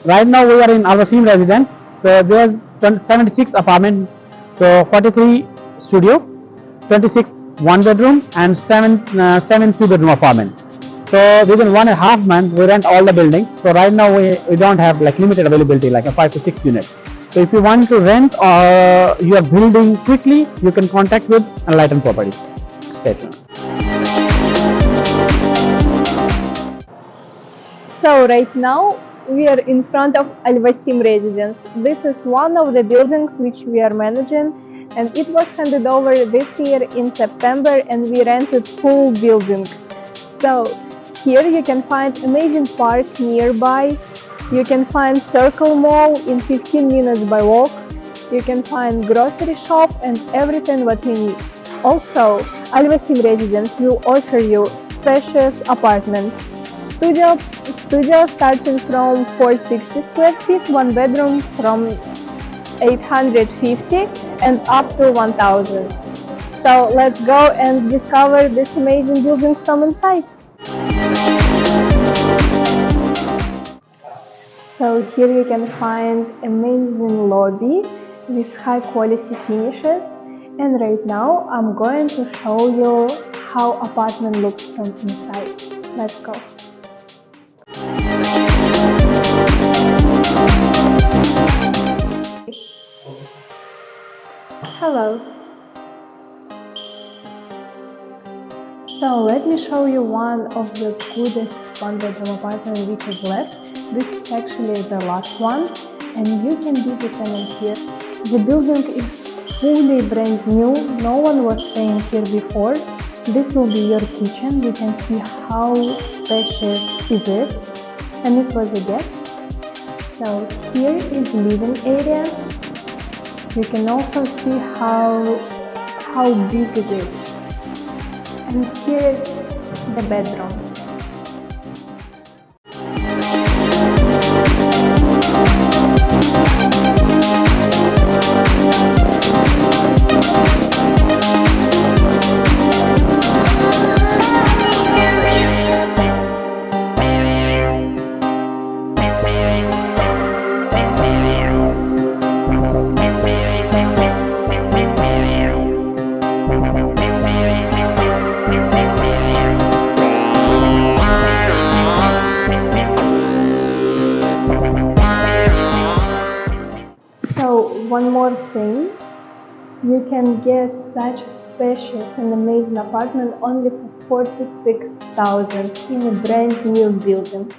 Right now we are in our Waseem residence. So there's 76 apartment, so 43 studio, 26 one bedroom, and seven two bedroom apartment. So within 1.5 months we rent all the buildings. So right now we don't have like limited availability like a 5 to 6 units. So if you want to rent or you are building quickly, you can contact with Enlighten Properties. Stay tuned. So right now we are in front of Al Waseem residence. This is one of the buildings which we are managing, and it was handed over this year in September, and we rented full building. So here you can find amazing park nearby. You can find Circle Mall in 15 minutes by walk. You can find grocery shop and everything what you need. Also, Al Waseem residence will offer you spacious apartments. Studio starting from 460 square feet, one bedroom from 850 and up to 1000. So let's go and discover this amazing building from inside. So here you can find amazing lobby with high quality finishes, and right now I'm going to show you how apartment looks from inside. Let's go. Hello. So let me show you one of the goodest one-bedroom apartment which is left. This is actually the last one, and you can visit them here. The building is fully brand new. No one was staying here before. This will be your kitchen. You can see how spacious is it, and it was a guest. So here is living area. You can also see how big it is. And here is the bedroom. So one more thing, you can get such a spacious and amazing apartment only for 46,000 in a brand new building.